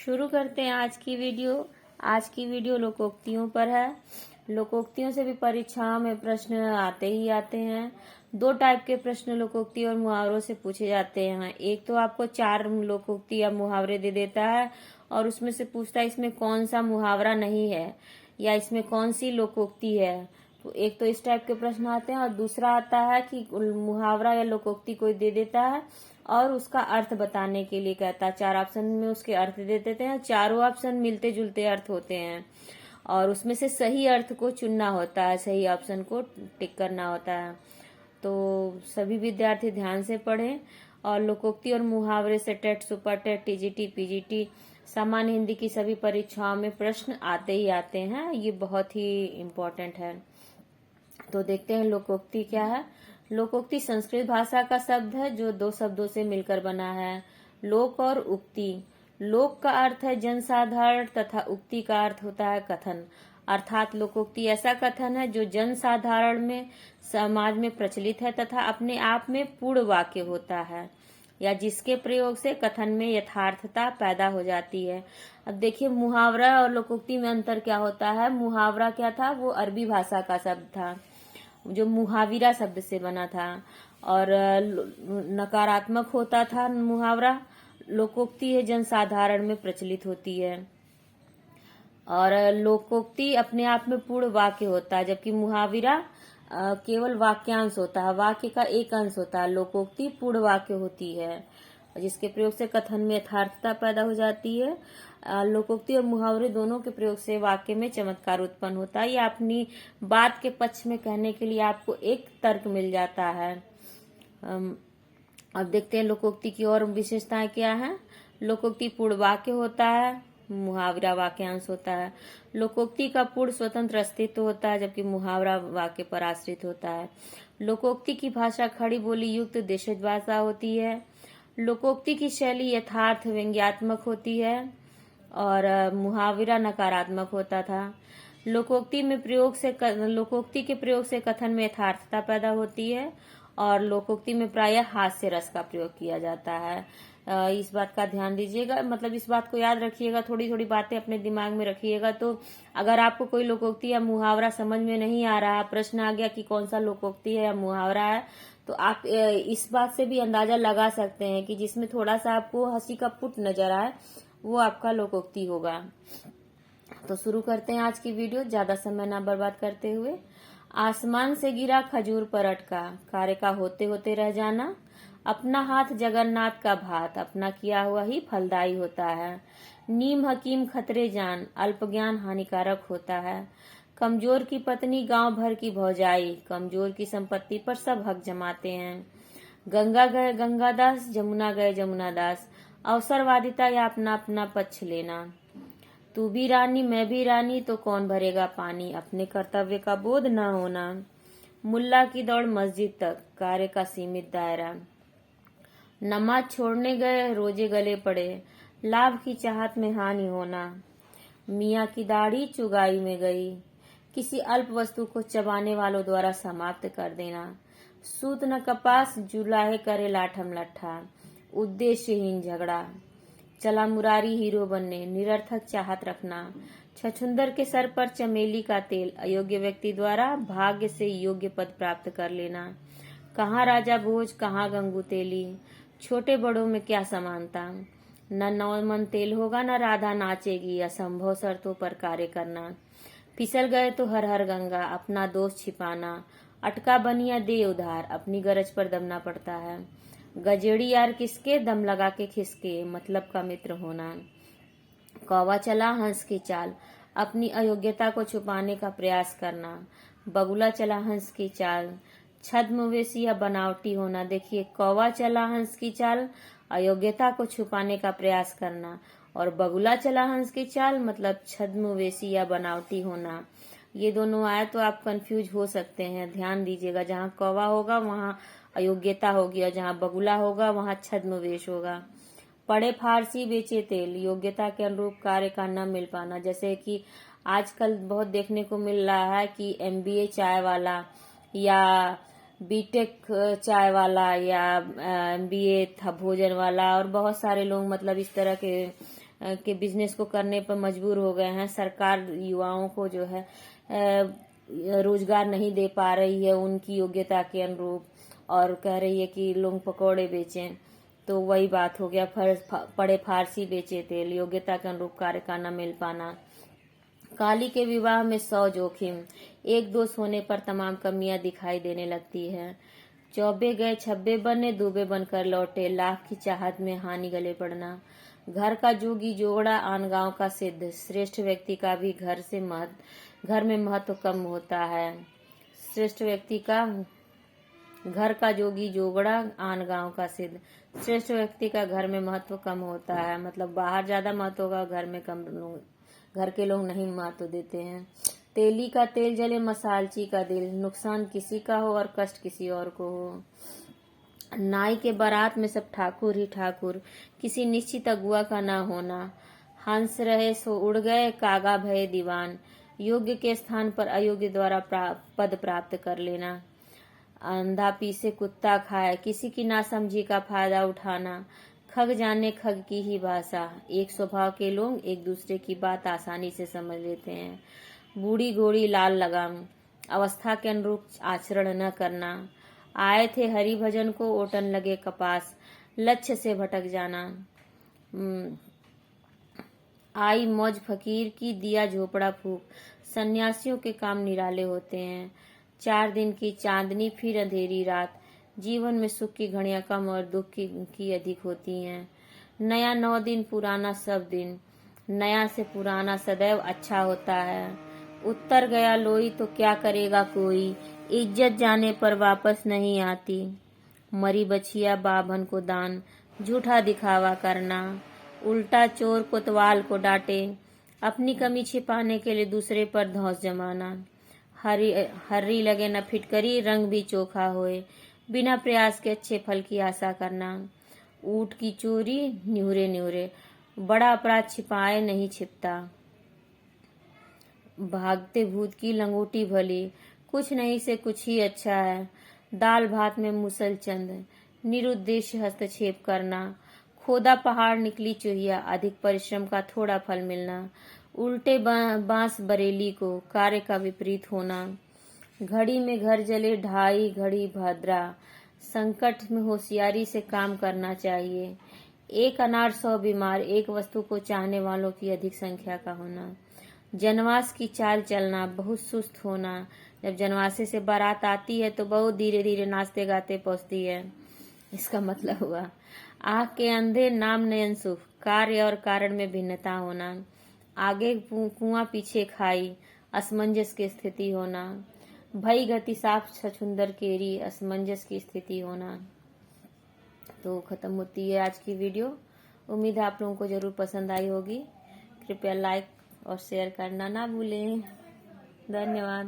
शुरू करते हैं आज की वीडियो। आज की वीडियो लोकोक्तियों पर है। लोकोक्तियों से भी परीक्षाओं में प्रश्न आते ही आते हैं। दो टाइप के प्रश्न लोकोक्ति और मुहावरों से पूछे जाते हैं। एक तो आपको 4 लोकोक्ति या मुहावरे दे देता है और उसमें से पूछता है इसमें कौन सा मुहावरा नहीं है या इसमें कौन सी लोकोक्ति है। तो एक तो इस टाइप के प्रश्न आते हैं और दूसरा आता है कि मुहावरा या लोकोक्ति कोई दे देता है और उसका अर्थ बताने के लिए कहता है। 4 ऑप्शन में उसके अर्थ दे देते हैं। चारों ऑप्शन मिलते जुलते अर्थ होते हैं और उसमें से सही अर्थ को चुनना होता है, सही ऑप्शन को टिक करना होता है। तो सभी विद्यार्थी ध्यान से पढ़ें और लोकोक्ति और मुहावरे से TET, super TET, TGT, PGT, सामान्य हिंदी की सभी परीक्षाओं में प्रश्न आते ही आते हैं। ये बहुत ही इम्पोर्टेंट है। तो देखते हैं लोकोक्ति क्या है। लोकोक्ति संस्कृत भाषा का शब्द है जो 2 शब्दों से मिलकर बना है, लोक और उक्ति। लोक का अर्थ है जनसाधारण तथा उक्ति का अर्थ होता है कथन। अर्थात लोकोक्ति ऐसा कथन है जो जनसाधारण में, समाज में प्रचलित है तथा अपने आप में पूर्ण वाक्य होता है या जिसके प्रयोग से कथन में यथार्थता पैदा हो जाती है। अब देखिए मुहावरा और लोकोक्ति में अंतर क्या होता है। मुहावरा क्या था, वो अरबी भाषा का शब्द था जो मुहाविरा शब्द से बना था और नकारात्मक होता था मुहावरा। लोकोक्ति है जनसाधारण में प्रचलित होती है और लोकोक्ति अपने आप में पूर्ण वाक्य होता है, जबकि मुहाविरा केवल वाक्यांश होता है, वाक्य का एक अंश होता है। लोकोक्ति पूर्ण वाक्य होती है जिसके प्रयोग से कथन में यथार्थता पैदा हो जाती है। लोकोक्ति और मुहावरे दोनों के प्रयोग से वाक्य में चमत्कार उत्पन्न होता है या अपनी बात के पक्ष में कहने के लिए आपको एक तर्क मिल जाता है। अब देखते हैं लोकोक्ति की और विशेषताएं क्या है। लोकोक्ति पूर्ण वाक्य होता है, मुहावरा वाक्यांश होता है। लोकोक्ति का पूर्ण स्वतंत्र अस्तित्व होता है जबकि मुहावरा वाक्य पर आश्रित होता है। लोकोक्ति की भाषा खड़ी बोली युक्त देशज भाषा होती है। लोकोक्ति की शैली यथार्थ व्यंग्यात्मक होती है और मुहावरा नकारात्मक होता था। लोकोक्ति के प्रयोग से कथन में यथार्थता पैदा होती है और लोकोक्ति में प्रायः हास्य रस का प्रयोग किया जाता है। इस बात का ध्यान दीजिएगा, मतलब इस बात को याद रखिएगा, थोड़ी थोड़ी बातें अपने दिमाग में रखिएगा। तो अगर आपको कोई लोकोक्ति या मुहावरा समझ में नहीं आ रहा, प्रश्न आ गया कि कौन सा लोकोक्ति है या मुहावरा है, तो आप इस बात से भी अंदाजा लगा सकते हैं कि जिसमें थोड़ा सा आपको हंसी का पुट नजर आए वो आपका लोकोक्ति होगा। तो शुरू करते हैं आज की वीडियो, ज्यादा समय ना बर्बाद करते हुए। आसमान से गिरा खजूर पर अटका, कार्य का होते होते रह जाना। अपना हाथ जगन्नाथ का भात, अपना किया हुआ ही फलदायी होता है। नीम हकीम खतरे जान, अल्प ज्ञान हानिकारक होता है। कमजोर की पत्नी गांव भर की भौजाई, कमजोर की संपत्ति पर सब हक जमाते हैं। गंगा गए गंगादास, जमुना गए जमुनादास, अवसरवादिता या अपना अपना पक्ष लेना। तू भी रानी मैं भी रानी तो कौन भरेगा पानी, अपने कर्तव्य का बोध न होना। मुल्ला की दौड़ मस्जिद तक, कार्य का सीमित दायरा। नमाज छोड़ने गए रोजे गले पड़े, लाभ की चाहत में हानि होना। मियाँ की दाढ़ी चुगाई में गई, किसी अल्प वस्तु को चबाने वालों द्वारा समाप्त कर देना। सूत न कपास जुलाहे करे लाठम लट्ठा, उद्देश्यहीन झगड़ा। चला मुरारी हीरो बनने, निरर्थक चाहत रखना। छछुंदर के सर पर चमेली का तेल, अयोग्य व्यक्ति द्वारा भाग्य से योग्य पद प्राप्त कर लेना। कहाँ राजा भोज कहाँ गंगू तेली, छोटे बड़ों में क्या समानता। न नौ मन तेल होगा न राधा नाचेगी, असंभव शर्तों पर कार्य करना। फिसल गए तो हर हर गंगा, अपना दोष छिपाना। अटका बनिया दे उधार, अपनी गरज पर दमना पड़ता है। गजेड़ी यार किसके, दम लगा के खिसके, मतलब का मित्र होना। कौवा चला हंस की चाल, अपनी अयोग्यता को छुपाने का प्रयास करना। बगुला चला हंस की चाल, छद्मवेशी या बनावटी होना। देखिए कौवा चला हंस की चाल, अयोग्यता को छुपाने का प्रयास करना, और बगुला चला हंस की चाल मतलब छद्मवेशी या बनावटी होना। ये दोनों आए तो आप कंफ्यूज हो सकते हैं, ध्यान दीजिएगा। जहाँ कौवा होगा वहाँ अयोग्यता होगी और जहाँ बगुला होगा वहाँ छद्मवेश होगा। पढ़े फारसी बेचे तेल, योग्यता के अनुरूप कार्य का न मिल पाना। जैसे कि आजकल बहुत देखने को मिल रहा है कि MBA चाय वाला या बीटेक चाय वाला या MBA था भोजन वाला और बहुत सारे लोग मतलब इस तरह के के बिजनेस को करने पर मजबूर हो गए हैं। सरकार युवाओं को जो है रोजगार नहीं दे पा रही है उनकी योग्यता के अनुरूप, और कह रही है कि लोग पकौड़े बेचें। तो वही बात हो गया, पड़े फारसी बेचे तेल, योग्यता के अनुरूप कार्य का न मिल पाना। काली के विवाह में 100 जोखिम, एक दोष होने पर तमाम कमियां दिखाई देने लगती है। चौबे गए छब्बे बने, दूबे बनकर लौटे, लाख की चाहत में हानि गले पड़ना। घर का जोगी जोगड़ा, आन गांव का सिद्ध, श्रेष्ठ व्यक्ति का भी घर में महत्व कम होता है। श्रेष्ठ व्यक्ति का घर का जोगी जोगड़ा, आन गांव का सिद्ध, श्रेष्ठ व्यक्ति का घर में महत्व कम होता है, मतलब बाहर ज्यादा महत्व होगा, घर में कम, घर के लोग नहीं महत्व देते हैं। तेली का तेल जले, मसालची का दिल, नुकसान किसी का हो और कष्ट किसी और को हो। नाई के बारात में सब ठाकुर ही ठाकुर, किसी निश्चित अगुआ का ना होना। हंस रहे सो उड़ गए, कागा भये दीवान, योग्य के स्थान पर अयोग्य द्वारा पद प्राप्त कर लेना। अंधा पीसे कुत्ता खाए, किसी की नासमझी का फायदा उठाना। खग जाने खग की ही भाषा, एक स्वभाव के लोग एक दूसरे की बात आसानी से समझ लेते हैं। बूढ़ी घोड़ी लाल लगाम, अवस्था के अनुरूप आचरण न करना। आए थे हरि भजन को, ओटन लगे कपास, लक्ष्य से भटक जाना। आई मौज फकीर की, दिया झोपड़ा फूक, सन्यासियों के काम निराले होते हैं। 4 दिन की चांदनी फिर अंधेरी रात, जीवन में सुख की घड़ियां कम और दुख की अधिक होती हैं। नया 9 दिन, पुराना सब दिन, नया से पुराना सदैव अच्छा होता है। उत्तर गया लोई तो क्या करेगा कोई, इज्जत जाने पर वापस नहीं आती। मरी बछिया बाभन को दान, झूठा दिखावा करना। उल्टा चोर कोतवाल को डांटे, अपनी कमी छिपाने के लिए दूसरे पर धौंस जमाना। हर्री लगे न फिटकरी, रंग भी चोखा होए, बिना प्रयास के अच्छे फल की आशा करना। ऊँट की चोरी न्यूरे न्यूरे, बड़ा अपराध छिपाए नहीं छिपता। भागते भूत की लंगोटी भली, कुछ नहीं से कुछ ही अच्छा है। दाल भात में मुसल चंद, निरुद्देश्य हस्तक्षेप करना। खोदा पहाड़ निकली चुहिया, अधिक परिश्रम का थोड़ा फल मिलना। उल्टे बांस बरेली को, कार्य का विपरीत होना। घड़ी में घर जले, ढाई घड़ी भद्रा, संकट में होशियारी से काम करना चाहिए। एक अनार 100 बीमार, एक वस्तु को चाहने वालों की अधिक संख्या का होना। जनवास की चाल चलना, बहुत सुस्त होना। जब जनवासे से बारात आती है तो बहुत धीरे धीरे नाचते गाते पहुंचती है, इसका मतलब हुआ। आँख के अंधे, नाम नयन सुख, कार्य और कारण में भिन्नता होना। आगे कुआं पीछे खाई, असमंजस की स्थिति होना। भई गति साफ छछुंदर केरी, असमंजस की स्थिति होना। तो खत्म होती है आज की वीडियो। उम्मीद है आप लोगों को जरूर पसंद आई होगी। कृपया लाइक और शेयर करना ना भूलें। धन्यवाद।